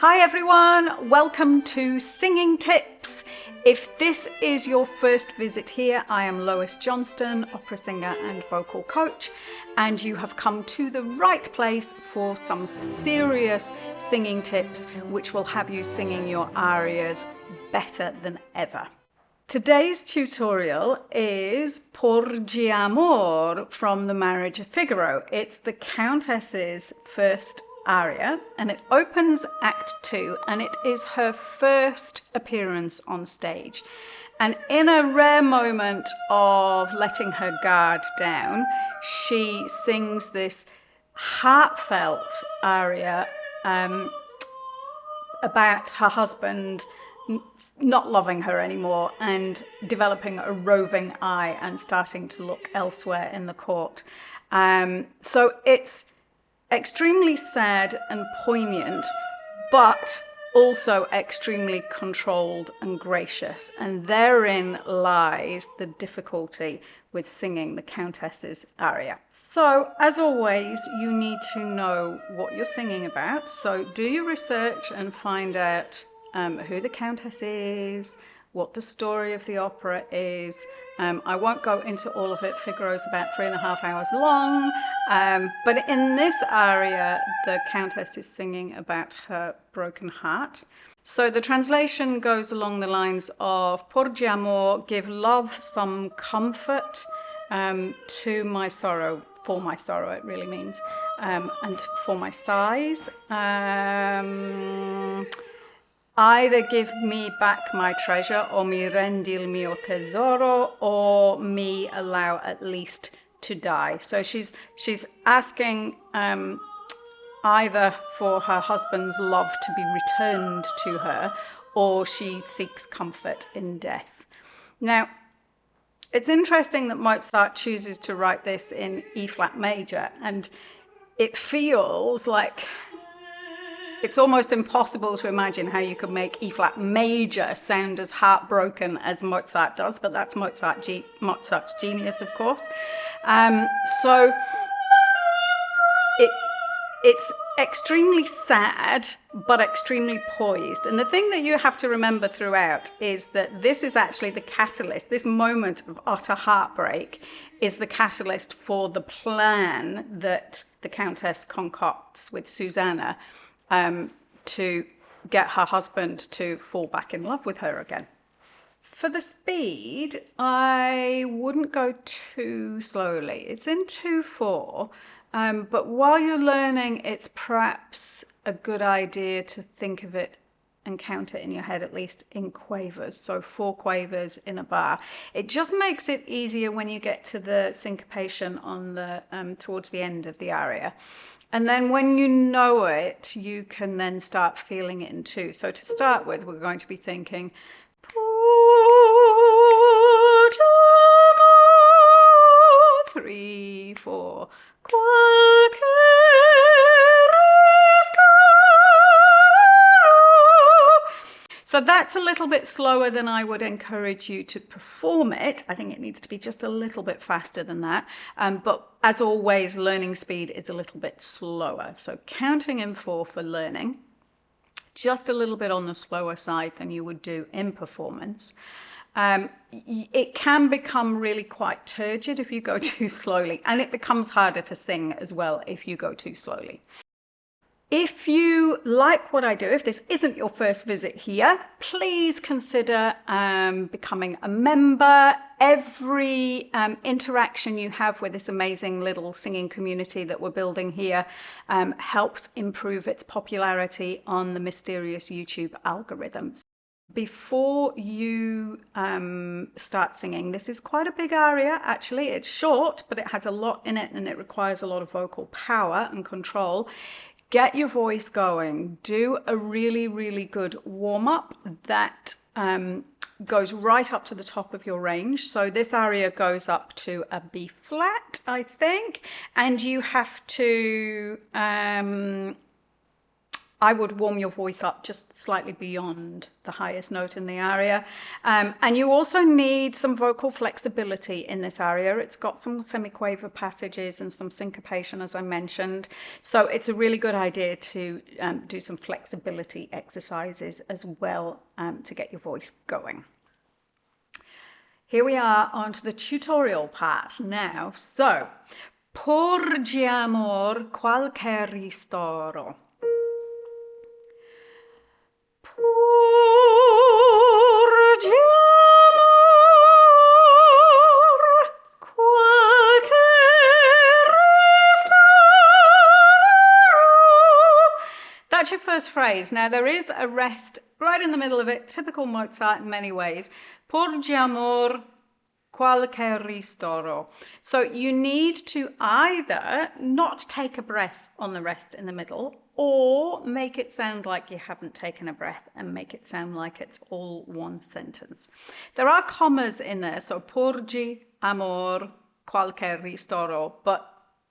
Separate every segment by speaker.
Speaker 1: Hi everyone, welcome to Singing Tips. If this is your first visit here, I am Lois Johnston, opera singer and vocal coach, and you have come to the right place for some serious singing tips which will have you singing your arias better than ever. Today's tutorial is Porgi Amor from the Marriage of Figaro. It's the Countess's first aria, and it opens Act 2, and it is her first appearance on stage. And in a rare moment of letting her guard down, she sings this heartfelt aria about her husband not loving her anymore and developing a roving eye and starting to look elsewhere in the court. So it's extremely sad and poignant, but also extremely controlled and gracious. And therein lies the difficulty with singing the Countess's aria. So, as always, you need to know what you're singing about. So do your research and find out who the Countess is, what the story of the opera is. I won't go into all of it. Figaro's about 3.5 hours long. But in this aria, the Countess is singing about her broken heart. So the translation goes along the lines of Porgi Amor, give love some comfort to my sorrow, for my sorrow it really means, and for my sighs. Either give me back my treasure, or mi rendi il mio tesoro, or me allow at least to die. So she's asking either for her husband's love to be returned to her, or she seeks comfort in death. Now, it's interesting that Mozart chooses to write this in E-flat major, and it feels like it's almost impossible to imagine how you could make E-flat major sound as heartbroken as Mozart does, but that's Mozart's genius, of course. So it's extremely sad, but extremely poised. And the thing that you have to remember throughout is that this is actually the catalyst. This moment of utter heartbreak is the catalyst for the plan that the Countess concocts with Susanna to get her husband to fall back in love with her again. For the speed, I wouldn't go too slowly. It's in 2/4, but while you're learning, it's perhaps a good idea to think of it and count it in your head, at least in quavers. So 4 quavers in a bar. It just makes it easier when you get to the syncopation on the towards the end of the aria. And then when you know it, you can then start feeling it in 2. So to start with, we're going to be thinking, Porgi Amor, 3, 4, qualche So that's a little bit slower than I would encourage you to perform it. I think it needs to be just a little bit faster than that. But as always, learning speed is a little bit slower. So counting in 4 for learning, just a little bit on the slower side than you would do in performance. It can become really quite turgid if you go too slowly, and it becomes harder to sing as well if you go too slowly. If you like what I do, if this isn't your first visit here, please consider becoming a member. Every interaction you have with this amazing little singing community that we're building here helps improve its popularity on the mysterious YouTube algorithms. Before you start singing, this is quite a big aria, actually. It's short, but it has a lot in it, and it requires a lot of vocal power and control. Get your voice going. Do a really, really good warm-up that goes right up to the top of your range. So this aria goes up to a B flat, I think, and you have to I would warm your voice up just slightly beyond the highest note in the aria. And you also need some vocal flexibility in this aria. It's got some semiquaver passages and some syncopation, as I mentioned. So it's a really good idea to do some flexibility exercises as well to get your voice going. Here we are onto the tutorial part now. So, Porgi Amor qualche ristoro. Porgi amor qualche ristoro. That's your first phrase. Now there is a rest right in the middle of it, typical Mozart in many ways. Porgi amor qualche ristoro. So you need to either not take a breath on the rest in the middle, or make it sound like you haven't taken a breath and make it sound like it's all one sentence. There are commas in there, so porgi amor qualche ristoro, but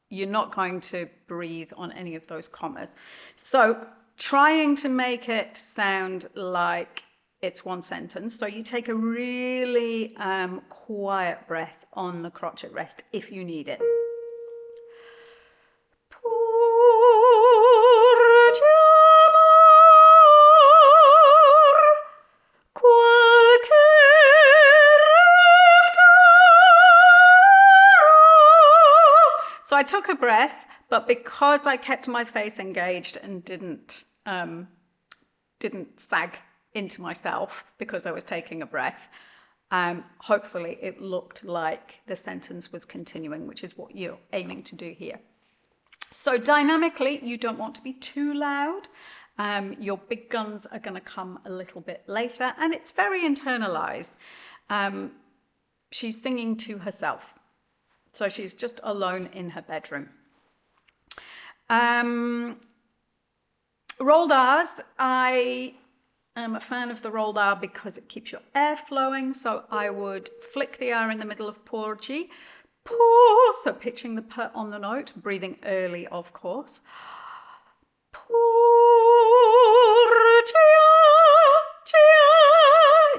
Speaker 1: you're not going to breathe on any of those commas. So trying to make it sound like it's one sentence. So you take a really quiet breath on the crotchet rest if you need it. So I took a breath, but because I kept my face engaged and didn't sag into myself because I was taking a breath, hopefully it looked like the sentence was continuing, which is what you're aiming to do here. So dynamically, you don't want to be too loud. Your big guns are going to come a little bit later, and it's very internalized. She's singing to herself. So she's just alone in her bedroom. Rolled R's, I am a fan of the rolled R because it keeps your air flowing. So I would flick the R in the middle of porgi. Por, so pitching the P on the note, breathing early, of course.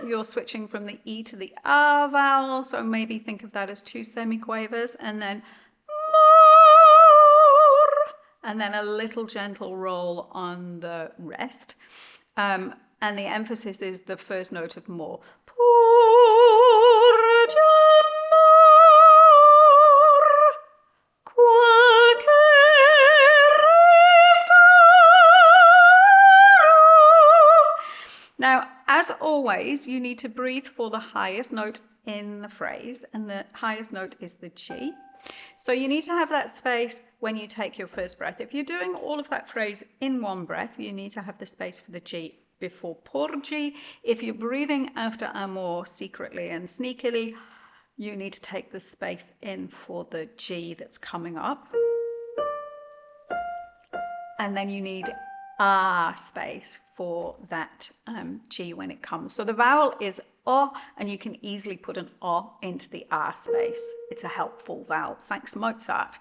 Speaker 1: You're switching from the E to the R vowel, so maybe think of that as two semiquavers, and then more, and then a little gentle roll on the rest. And the emphasis is the first note of more. Now, as always, you need to breathe for the highest note in the phrase, and the highest note is the G. So you need to have that space when you take your first breath. If you're doing all of that phrase in one breath, you need to have the space for the G before porgi. If you're breathing after amor secretly and sneakily, you need to take the space in for the G that's coming up. And then you need R space for that G when it comes. So the vowel is O, and you can easily put an O into the R space. It's a helpful vowel. Thanks, Mozart.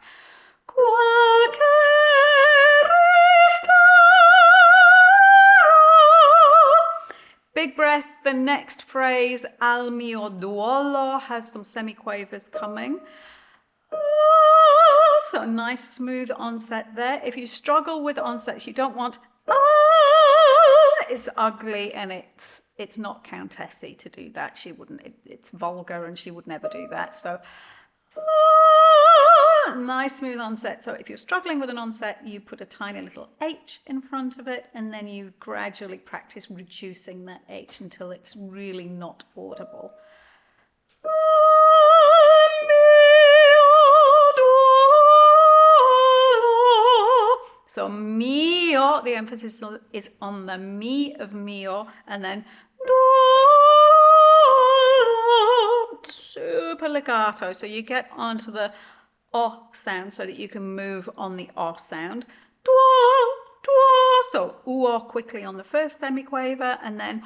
Speaker 1: Big breath. The next phrase, al mio duolo, has some semiquavers coming. So nice smooth onset there. If you struggle with onsets, you don't want it's ugly, and it's not Countessy to do that. She wouldn't, it's vulgar and she would never do that. So nice smooth onset. So if you're struggling with an onset, you put a tiny little H in front of it, and then you gradually practice reducing that H until it's really not audible. So mio, the emphasis is on the mi of mio, and then super legato. So you get onto the O sound so that you can move on the O sound. So uo quickly on the first semiquaver, and then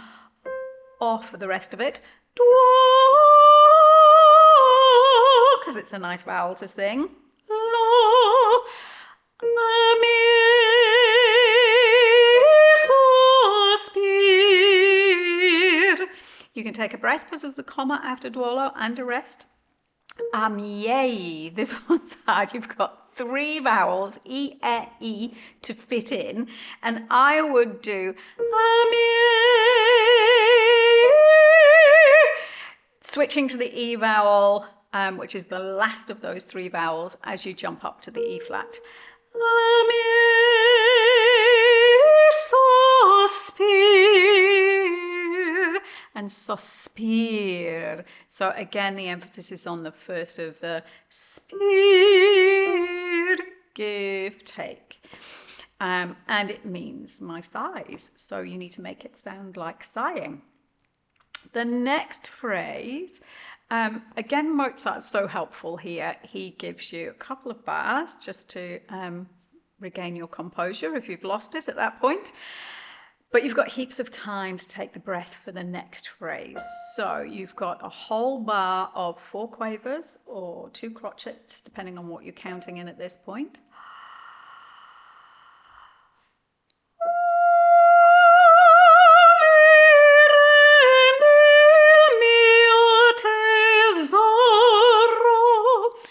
Speaker 1: O for the rest of it. Because it's a nice vowel to sing. take a breath because there's the comma after duolo and a rest. Yay, this one's hard. You've got 3 vowels, E, E, to fit in. And I would do switching to the E vowel, which is the last of those 3 vowels as you jump up to the E flat. And sospir. So again, the emphasis is on the first of the spir, give, take. And it means my sighs. So you need to make it sound like sighing. The next phrase, again, Mozart's so helpful here. He gives you a couple of bars just to regain your composure if you've lost it at that point. But you've got heaps of time to take the breath for the next phrase. So you've got a whole bar of 4 quavers or 2 crotchets, depending on what you're counting in at this point.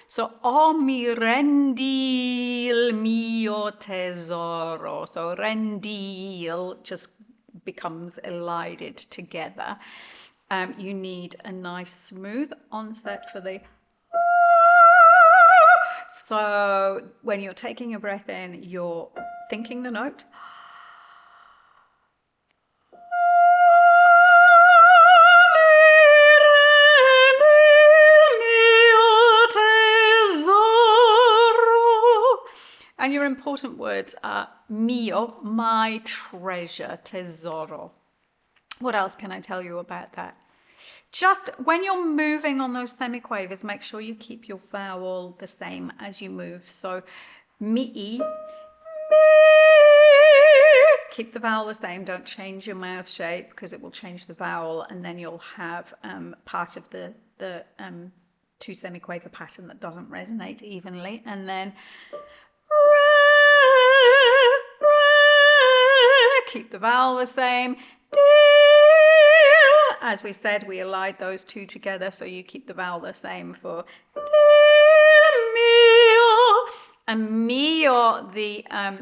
Speaker 1: So, o mi rendi il mio tesoro. So, rendil just becomes elided together. You need a nice smooth onset for the. So, when you're taking a breath in, you're thinking the note. And your important words are mio, my treasure, tesoro. What else can I tell you about that? Just when you're moving on those semiquavers, make sure you keep your vowel the same as you move. So, mi, keep the vowel the same. Don't change your mouth shape because it will change the vowel, and then you'll have part of the 2 semiquaver pattern that doesn't resonate evenly. And then keep the vowel the same. As we said, we allied those 2 together, so you keep the vowel the same for mio. And mio,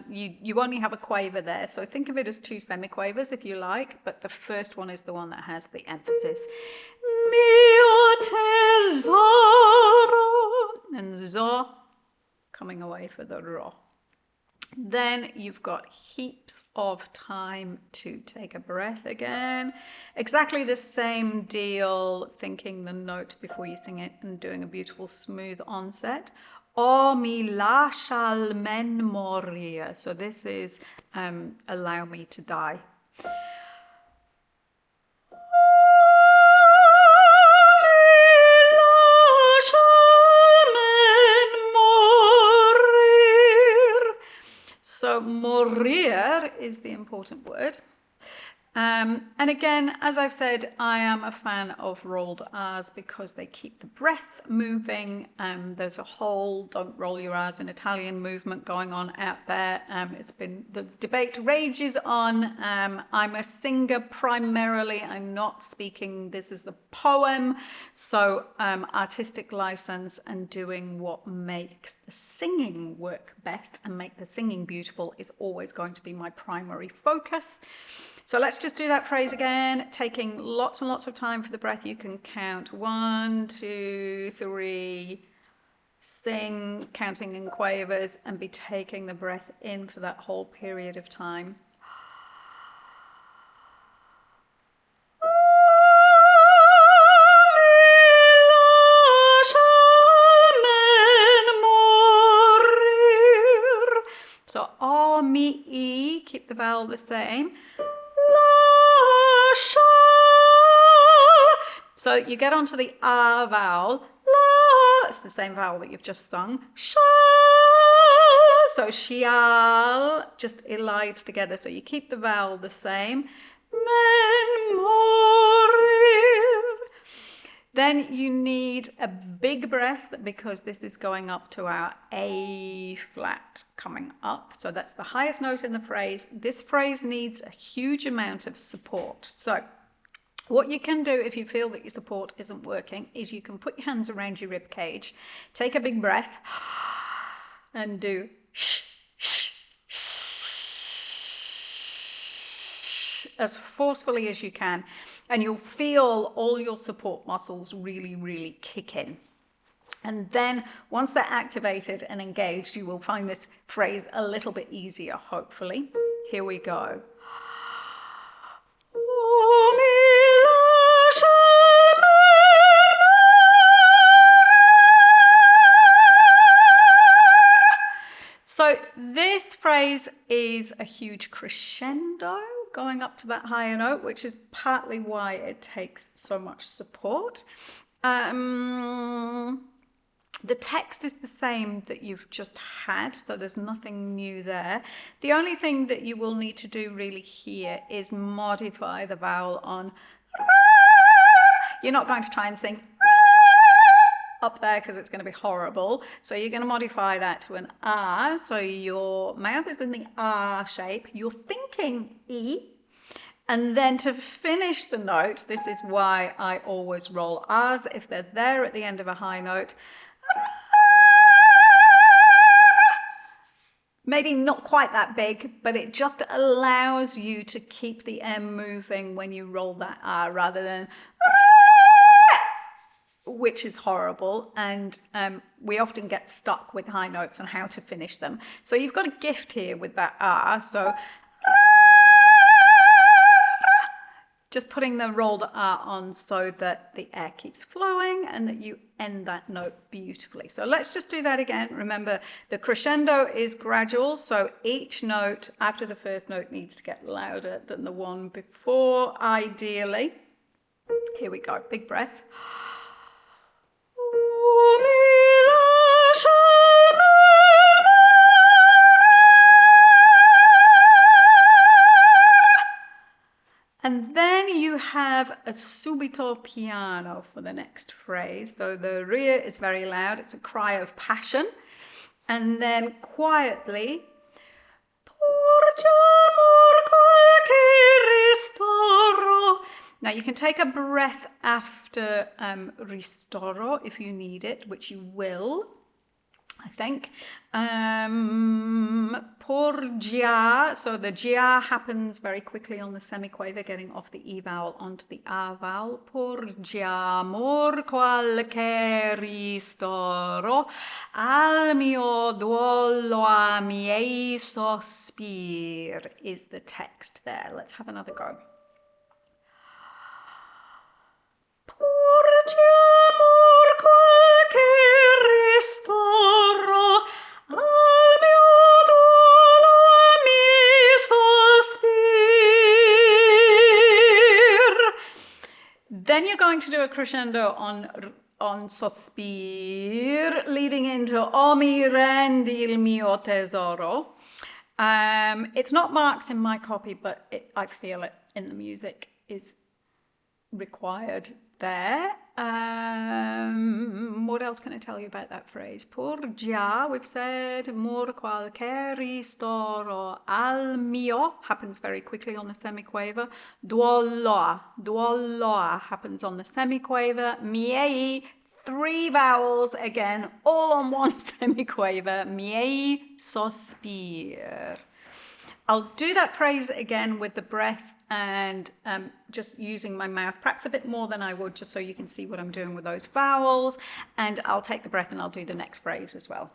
Speaker 1: you only have a quaver there, so think of it as 2 semiquavers if you like, but the first one is the one that has the emphasis. Mio tesoro, and zo coming away for the ro. Then you've got heaps of time to take a breath again. Exactly the same deal, thinking the note before you sing it and doing a beautiful smooth onset. O mi lascial men morir. So this is allow me to die. So morir is the important word. And again, as I've said, I am a fan of rolled R's because they keep the breath moving. There's a whole don't roll your R's in Italian movement going on out there. It's been, the debate rages on. I'm a singer primarily. I'm not speaking, this is the poem. So artistic license and doing what makes the singing work best and make the singing beautiful is always going to be my primary focus. So let's just do that phrase again, taking lots and lots of time for the breath. You can count 1, 2, 3, sing, counting in quavers, and be taking the breath in for that whole period of time. So, o, mi, e, keep the vowel the same. So you get onto the R vowel. La, it's the same vowel that you've just sung. Shall, so shial just elides together. So you keep the vowel the same. Men morir. Then you need a big breath because this is going up to our A flat coming up. So that's the highest note in the phrase. This phrase needs a huge amount of support. So What you can do if you feel that your support isn't working is you can put your hands around your rib cage, take a big breath, and do as forcefully as you can, and you'll feel all your support muscles really, really kick in. And then once they're activated and engaged, you will find this phrase a little bit easier, hopefully. Here we go. So this phrase is a huge crescendo going up to that higher note, which is partly why it takes so much support. The text is the same that you've just had, so there's nothing new there. The only thing that you will need to do really here is modify the vowel on. You're not going to try and sing up there because it's going to be horrible. So you're going to modify that to an R. So your mouth is in the R shape. You're thinking E. And then to finish the note, this is why I always roll R's if they're there at the end of a high note. Maybe not quite that big, but it just allows you to keep the M moving when you roll that R rather than which is horrible, and we often get stuck with high notes on how to finish them. So you've got a gift here with that R, so just putting the rolled R on so that the air keeps flowing and that you end that note beautifully. So let's just do that again. Remember, the crescendo is gradual, so each note after the first note needs to get louder than the one before, ideally. Here we go, big breath. And then you have a subito piano for the next phrase. So the rear is very loud, it's a cry of passion. And then quietly, Porgi Amor qualche ristoro. Now you can take a breath after ristoro if you need it, which you will, I think. Porgia, so the gia happens very quickly on the semiquaver, getting off the E vowel onto the A vowel. Porgi Amor qualche ristoro, al mio duolo a miei sospir is the text there. Let's have another go. Porgi Amor qualche ristoro, al mio duolo mi sospir. Then you're going to do a crescendo on sospir, leading into O mi rendi il mio tesoro. It's not marked in my copy, but I feel it in the music is required there. What else can I tell you about that phrase? Porgia, we've said, mor qualche ristoro, al mio happens very quickly on the semiquaver. Duoloa happens on the semiquaver. Miei, 3 vowels again, all on one semiquaver. Miei sospir. I'll do that phrase again with the breath and just using my mouth, perhaps a bit more than I would, just so you can see what I'm doing with those vowels. And I'll take the breath and I'll do the next phrase as well.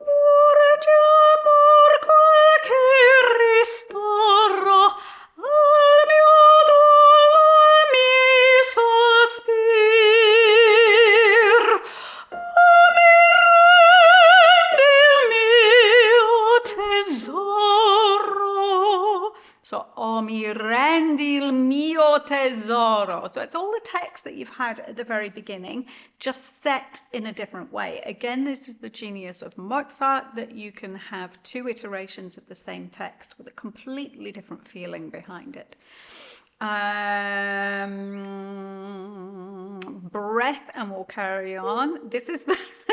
Speaker 1: Porgi Amor qualche ristoro, al mio duolo mi sospir. O mi rendi il mio tesoro. So, O mi rendi il mio tesoro. So it's all the text that you've had at the very beginning, just set in a different way. Again, this is the genius of Mozart, that you can have 2 iterations of the same text with a completely different feeling behind it. Breath, and we'll carry on. This is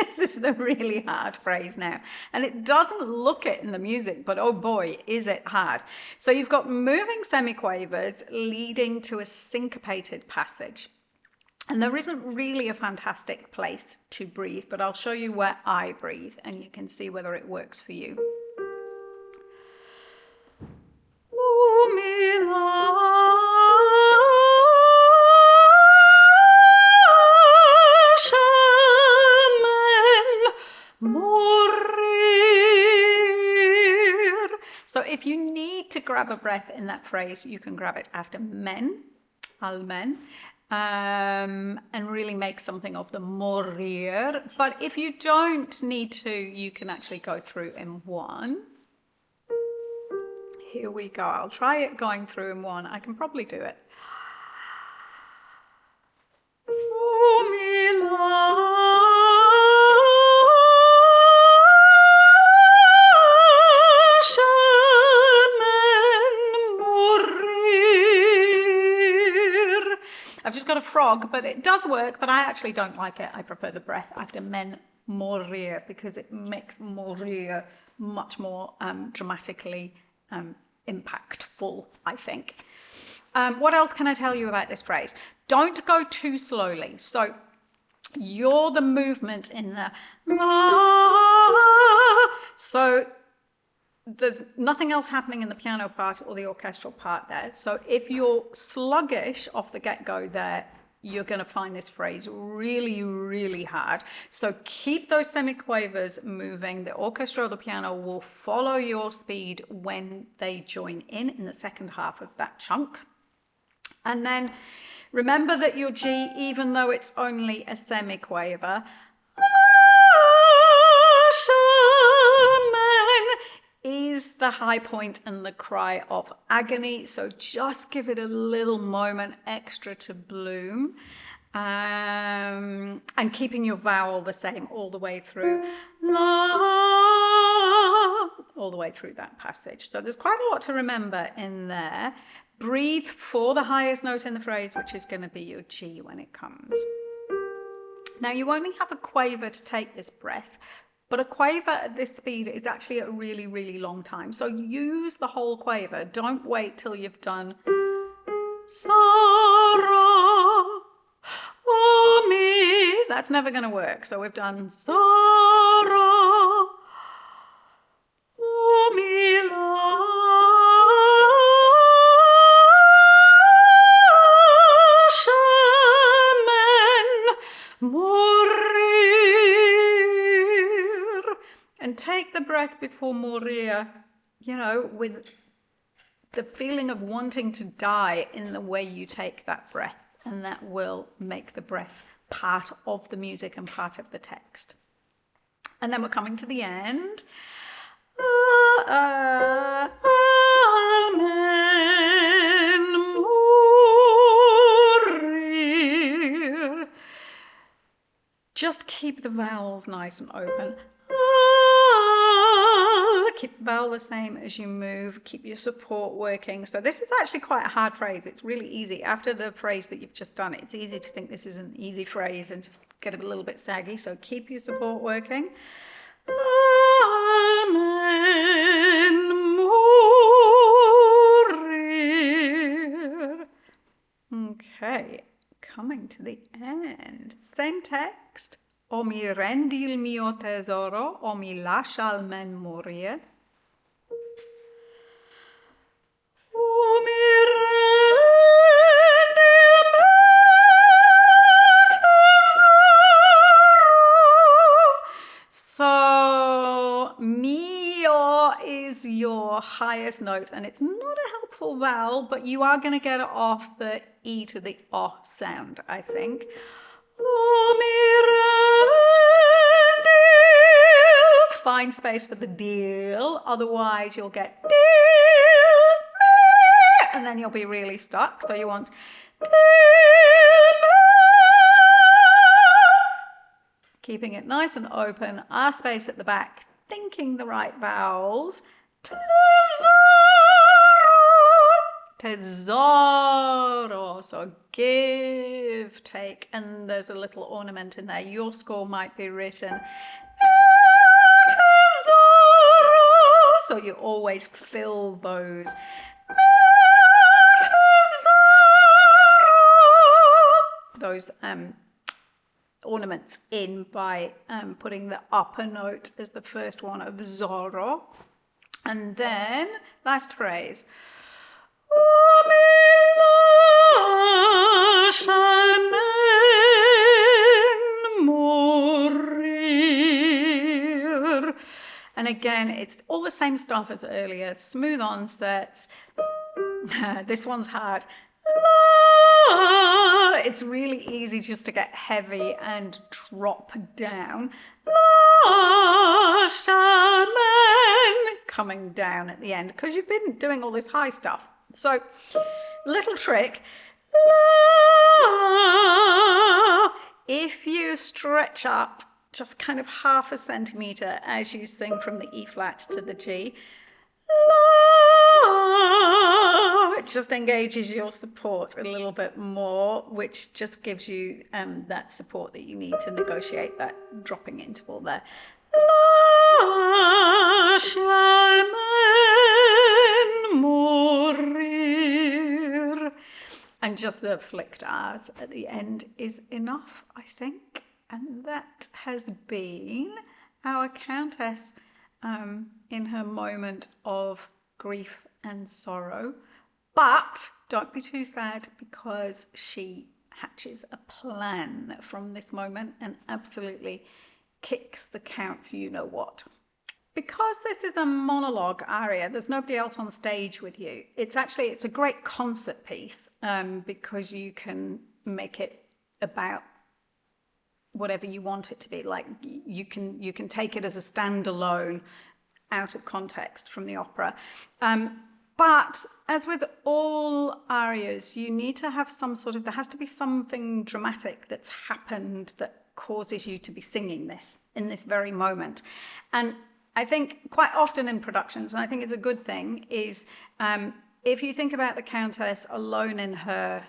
Speaker 1: This is the really hard phrase now. And it doesn't look it in the music, but oh boy, is it hard. So you've got moving semiquavers leading to a syncopated passage. And there isn't really a fantastic place to breathe, but I'll show you where I breathe and you can see whether it works for you. So if you need to grab a breath in that phrase, you can grab it after men, almen, and really make something of the morir. But if you don't need to, you can actually go through in one. Here we go. I'll try it going through in one. I can probably do it. I've just got a frog, but it does work, but I actually don't like it. I prefer the breath after men morir because it makes morir much more dramatically impactful, I think. What else can I tell you about this phrase? Don't go too slowly. So you're the movement in the so there's nothing else happening in the piano part or the orchestral part there. So if you're sluggish off the get-go there, you're going to find this phrase really, really hard. So keep those semiquavers moving. The orchestra or the piano will follow your speed when they join in the second half of that chunk. And then remember that your G, even though it's only a semiquaver, is the high point and the cry of agony. So just give it a little moment extra to bloom. And keeping your vowel the same all the way through. All the way through that passage. So there's quite a lot to remember in there. Breathe for the highest note in the phrase, which is going to be your G when it comes. Now you only have a quaver to take this breath, but a quaver at this speed is actually a really, really long time. So use the whole quaver. Don't wait till you've done Sarah, oh me. That's never going to work. So we've done Sarah, oh me la. And take the breath before morir, you know, with the feeling of wanting to die in the way you take that breath. And that will make the breath part of the music and part of the text. And then we're coming to the end. Amen. Morir. Just keep the vowels nice and open. Keep the vowel the same as you move. Keep your support working. So this is actually quite a hard phrase. It's really easy. After the phrase that you've just done, it's easy to think this is an easy phrase and just get a little bit saggy. So keep your support working. Amen. Morir. Okay, coming to the end. Same text. O mi rendi il mio tesoro, o mi lascia almen morir. O mi rendi il mio tesoro. So, mio is your highest note, and it's not a helpful vowel, but you are going to get it off the E to the O sound, I think. O mi find space for the deal, otherwise you'll get deal, and then you'll be really stuck. So you want deal, keeping it nice and open, R space at the back, thinking the right vowels. Tesoro, tesoro, Soprano. So give, take, and there's a little ornament in there. Your score might be written so you always fill those ornaments in by putting the upper note as the first one of Zorro. And then, last phrase. And again, it's all the same stuff as earlier. Smooth onsets. This one's hard. It's really easy just to get heavy and drop down. Coming down at the end because you've been doing all this high stuff. So, little trick. If you stretch up just kind of half a centimeter as you sing from the E flat to the G, it just engages your support a little bit more, which just gives you that support that you need to negotiate that dropping interval there. And just the flicked R's at the end is enough, I think. And that has been our Countess in her moment of grief and sorrow. But don't be too sad, because she hatches a plan from this moment and absolutely kicks the Count's you-know-what. Because this is a monologue aria, there's nobody else on stage with you. It's a great concert piece because you can make it about whatever you want it to be. Like you can take it as a standalone, out of context from the opera. But as with all arias, you need to have there has to be something dramatic that's happened that causes you to be singing this in this very moment. And I think quite often in productions, and I think it's a good thing, is if you think about the Countess alone in her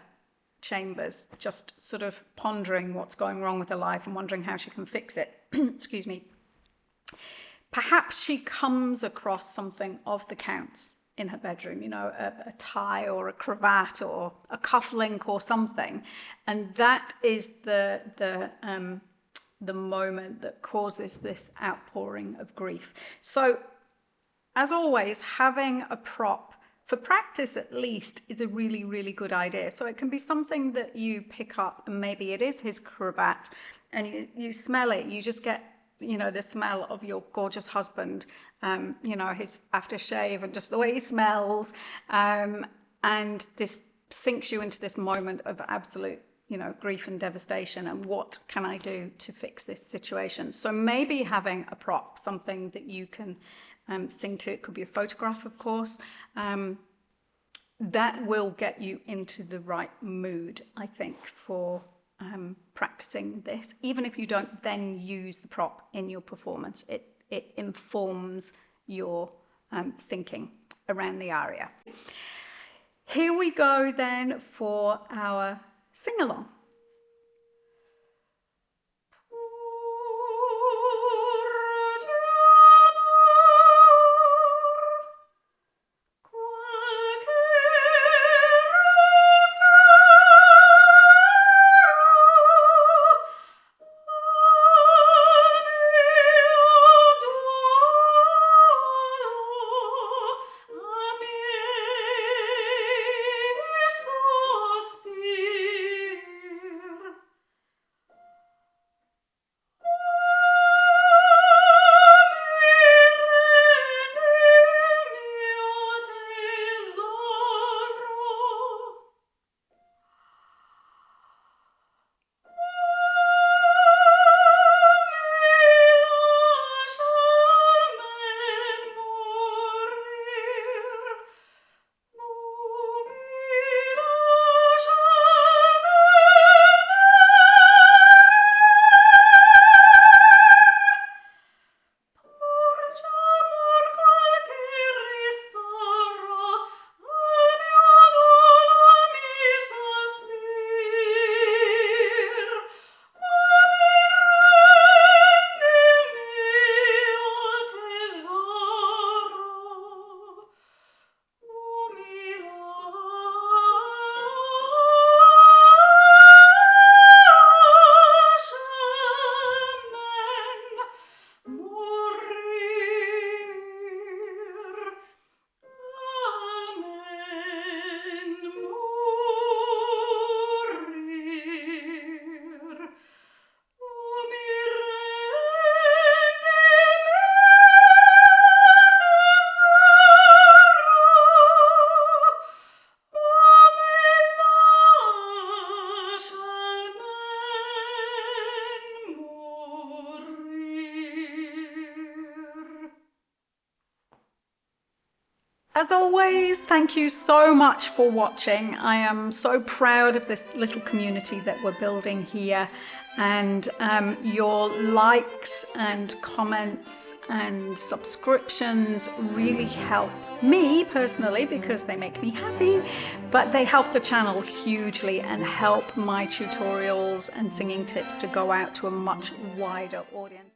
Speaker 1: chambers, just sort of pondering what's going wrong with her life and wondering how she can fix it, excuse me, perhaps she comes across something of the Count's in her bedroom, a tie or a cravat or a cufflink or something, and that is the moment that causes this outpouring of grief. So, as always, having a prop, for practice at least, is a really, really good idea. So it can be something that you pick up, and maybe it is his cravat, and you smell it, you just get the smell of your gorgeous husband, his aftershave and just the way he smells, and this sinks you into this moment of absolute grief and devastation, and what can I do to fix this situation? So maybe having a prop, something that you can sing to, it could be a photograph, of course, that will get you into the right mood, I think, for practicing this. Even if you don't then use the prop in your performance, it informs your thinking around the aria. Here we go then for our sing-along. As always, thank you so much for watching. I am so proud of this little community that we're building here, and your likes and comments and subscriptions really help me personally because they make me happy, but they help the channel hugely and help my tutorials and singing tips to go out to a much wider audience.